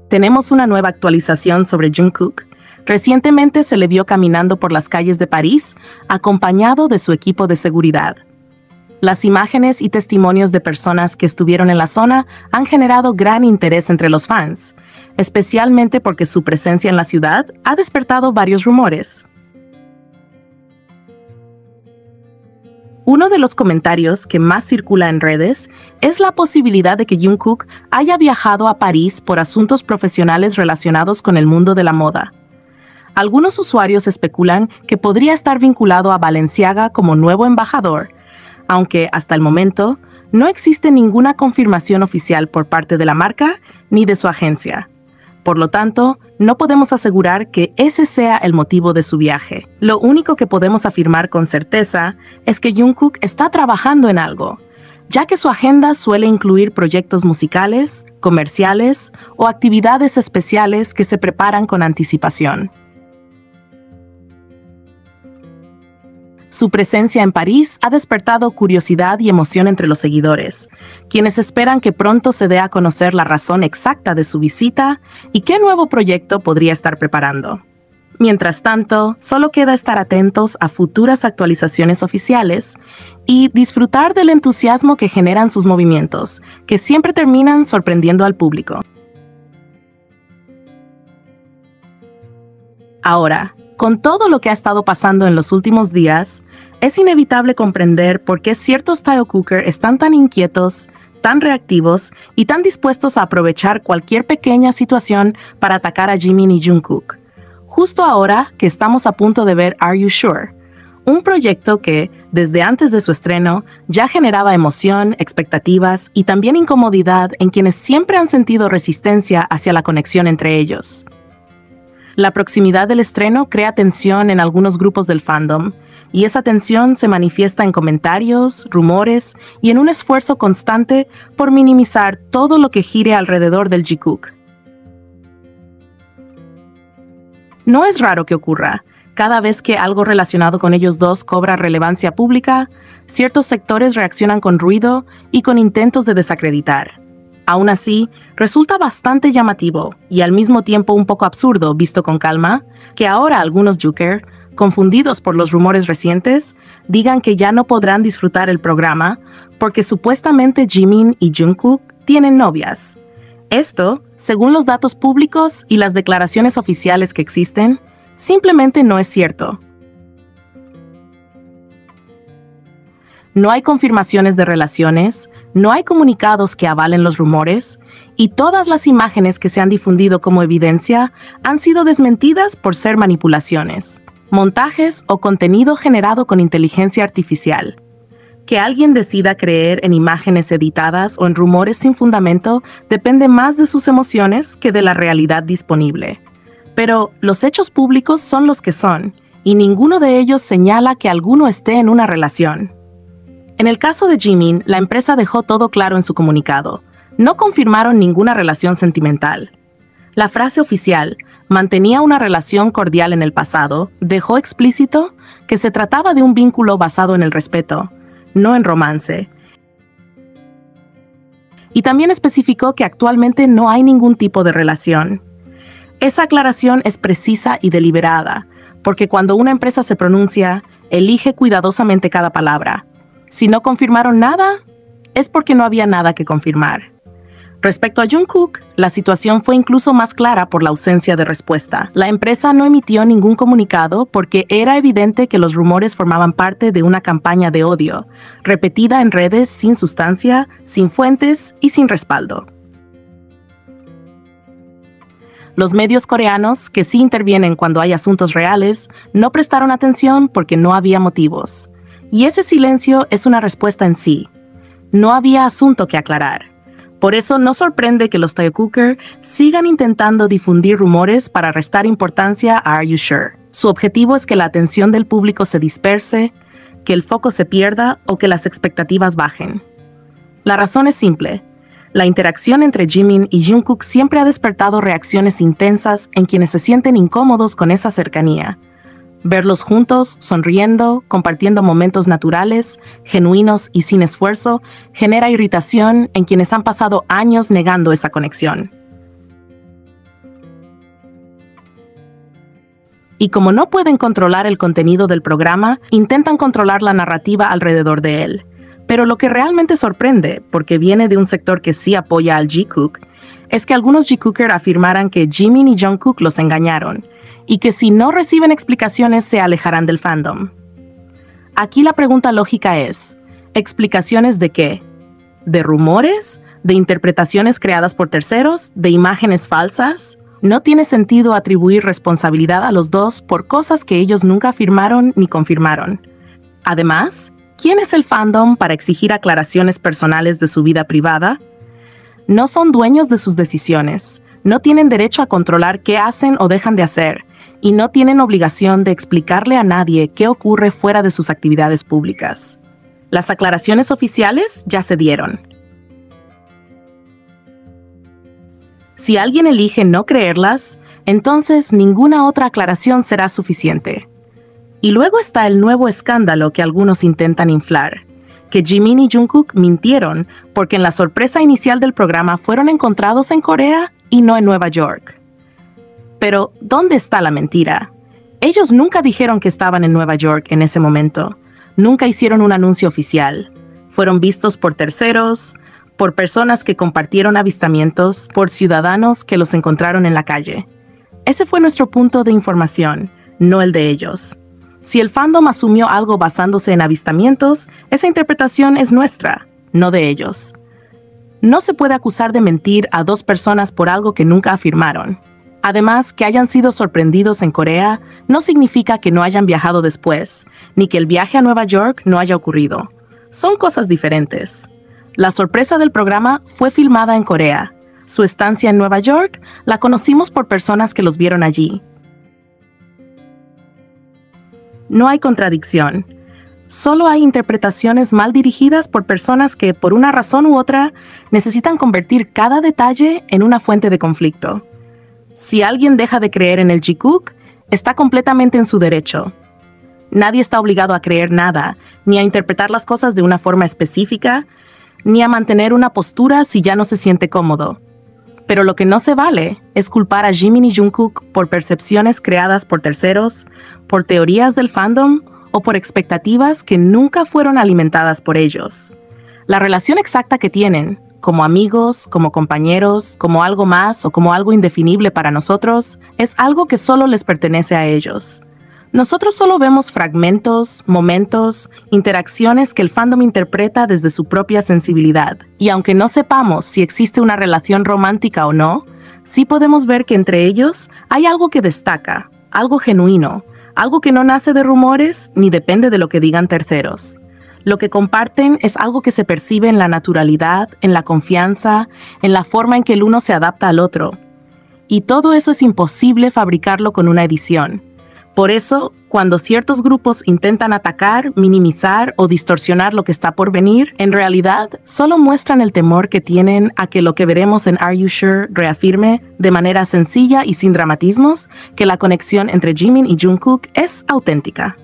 Tenemos una nueva actualización sobre Jungkook. Recientemente se le vio caminando por las calles de París, acompañado de su equipo de seguridad. Las imágenes y testimonios de personas que estuvieron en la zona han generado gran interés entre los fans, especialmente porque su presencia en la ciudad ha despertado varios rumores. Uno de los comentarios que más circula en redes es la posibilidad de que Jungkook haya viajado a París por asuntos profesionales relacionados con el mundo de la moda. Algunos usuarios especulan que podría estar vinculado a Balenciaga como nuevo embajador, aunque hasta el momento no existe ninguna confirmación oficial por parte de la marca ni de su agencia. Por lo tanto, no podemos asegurar que ese sea el motivo de su viaje. Lo único que podemos afirmar con certeza es que Jungkook está trabajando en algo, ya que su agenda suele incluir proyectos musicales, comerciales o actividades especiales que se preparan con anticipación. Su presencia en París ha despertado curiosidad y emoción entre los seguidores, quienes esperan que pronto se dé a conocer la razón exacta de su visita y qué nuevo proyecto podría estar preparando. Mientras tanto, solo queda estar atentos a futuras actualizaciones oficiales y disfrutar del entusiasmo que generan sus movimientos, que siempre terminan sorprendiendo al público. Ahora, con todo lo que ha estado pasando en los últimos días, es inevitable comprender por qué ciertos Taeyukuker están tan inquietos, tan reactivos y tan dispuestos a aprovechar cualquier pequeña situación para atacar a Jimin y Jungkook. Justo ahora que estamos a punto de ver Are You Sure?, un proyecto que, desde antes de su estreno, ya generaba emoción, expectativas y también incomodidad en quienes siempre han sentido resistencia hacia la conexión entre ellos. La proximidad del estreno crea tensión en algunos grupos del fandom, y esa tensión se manifiesta en comentarios, rumores y en un esfuerzo constante por minimizar todo lo que gire alrededor del Jungkook. No es raro que ocurra. Cada vez que algo relacionado con ellos dos cobra relevancia pública, ciertos sectores reaccionan con ruido y con intentos de desacreditar. Aún así, resulta bastante llamativo y al mismo tiempo un poco absurdo, visto con calma, que ahora algunos Jooker, confundidos por los rumores recientes, digan que ya no podrán disfrutar el programa porque supuestamente Jimin y Jungkook tienen novias. Esto, según los datos públicos y las declaraciones oficiales que existen, simplemente no es cierto. No hay confirmaciones de relaciones, no hay comunicados que avalen los rumores, y todas las imágenes que se han difundido como evidencia han sido desmentidas por ser manipulaciones, montajes o contenido generado con inteligencia artificial. Que alguien decida creer en imágenes editadas o en rumores sin fundamento depende más de sus emociones que de la realidad disponible. Pero los hechos públicos son los que son, y ninguno de ellos señala que alguno esté en una relación. En el caso de Jimin, la empresa dejó todo claro en su comunicado. No confirmaron ninguna relación sentimental. La frase oficial, mantenía una relación cordial en el pasado, dejó explícito que se trataba de un vínculo basado en el respeto, no en romance. Y también especificó que actualmente no hay ningún tipo de relación. Esa aclaración es precisa y deliberada, porque cuando una empresa se pronuncia, elige cuidadosamente cada palabra. Si no confirmaron nada, es porque no había nada que confirmar. Respecto a Jungkook, la situación fue incluso más clara por la ausencia de respuesta. La empresa no emitió ningún comunicado porque era evidente que los rumores formaban parte de una campaña de odio, repetida en redes sin sustancia, sin fuentes y sin respaldo. Los medios coreanos, que sí intervienen cuando hay asuntos reales, no prestaron atención porque no había motivos. Y ese silencio es una respuesta en sí. No había asunto que aclarar. Por eso no sorprende que los Taeyukuker sigan intentando difundir rumores para restar importancia a Are You Sure? Su objetivo es que la atención del público se disperse, que el foco se pierda o que las expectativas bajen. La razón es simple. La interacción entre Jimin y Jungkook siempre ha despertado reacciones intensas en quienes se sienten incómodos con esa cercanía. Verlos juntos, sonriendo, compartiendo momentos naturales, genuinos y sin esfuerzo, genera irritación en quienes han pasado años negando esa conexión. Y como no pueden controlar el contenido del programa, intentan controlar la narrativa alrededor de él. Pero lo que realmente sorprende, porque viene de un sector que sí apoya al Jikook, es que algunos Jikooker afirmaran que Jimin y Jungkook los engañaron, y que si no reciben explicaciones se alejarán del fandom. Aquí la pregunta lógica es, ¿explicaciones de qué? ¿De rumores? ¿De interpretaciones creadas por terceros? ¿De imágenes falsas? No tiene sentido atribuir responsabilidad a los dos por cosas que ellos nunca afirmaron ni confirmaron. Además, ¿quién es el fandom para exigir aclaraciones personales de su vida privada? No son dueños de sus decisiones, no tienen derecho a controlar qué hacen o dejan de hacer, y no tienen obligación de explicarle a nadie qué ocurre fuera de sus actividades públicas. Las aclaraciones oficiales ya se dieron. Si alguien elige no creerlas, entonces ninguna otra aclaración será suficiente. Y luego está el nuevo escándalo que algunos intentan inflar, que Jimin y Jungkook mintieron porque en la sorpresa inicial del programa fueron encontrados en Corea y no en Nueva York. Pero, ¿dónde está la mentira? Ellos nunca dijeron que estaban en Nueva York en ese momento. Nunca hicieron un anuncio oficial. Fueron vistos por terceros, por personas que compartieron avistamientos, por ciudadanos que los encontraron en la calle. Ese fue nuestro punto de información, no el de ellos. Si el fandom asumió algo basándose en avistamientos, esa interpretación es nuestra, no de ellos. No se puede acusar de mentir a dos personas por algo que nunca afirmaron. Además, que hayan sido sorprendidos en Corea no significa que no hayan viajado después, ni que el viaje a Nueva York no haya ocurrido. Son cosas diferentes. La sorpresa del programa fue filmada en Corea. Su estancia en Nueva York la conocimos por personas que los vieron allí. No hay contradicción. Solo hay interpretaciones mal dirigidas por personas que, por una razón u otra, necesitan convertir cada detalle en una fuente de conflicto. Si alguien deja de creer en el Jikook, está completamente en su derecho. Nadie está obligado a creer nada, ni a interpretar las cosas de una forma específica, ni a mantener una postura si ya no se siente cómodo. Pero lo que no se vale es culpar a Jimin y Jungkook por percepciones creadas por terceros, por teorías del fandom o por expectativas que nunca fueron alimentadas por ellos. La relación exacta que tienen, como amigos, como compañeros, como algo más o como algo indefinible para nosotros, es algo que solo les pertenece a ellos. Nosotros solo vemos fragmentos, momentos, interacciones que el fandom interpreta desde su propia sensibilidad. Y aunque no sepamos si existe una relación romántica o no, sí podemos ver que entre ellos hay algo que destaca, algo genuino, algo que no nace de rumores ni depende de lo que digan terceros. Lo que comparten es algo que se percibe en la naturalidad, en la confianza, en la forma en que el uno se adapta al otro. Y todo eso es imposible fabricarlo con una edición. Por eso, cuando ciertos grupos intentan atacar, minimizar o distorsionar lo que está por venir, en realidad solo muestran el temor que tienen a que lo que veremos en Are You Sure reafirme, de manera sencilla y sin dramatismos, que la conexión entre Jimin y Jungkook es auténtica.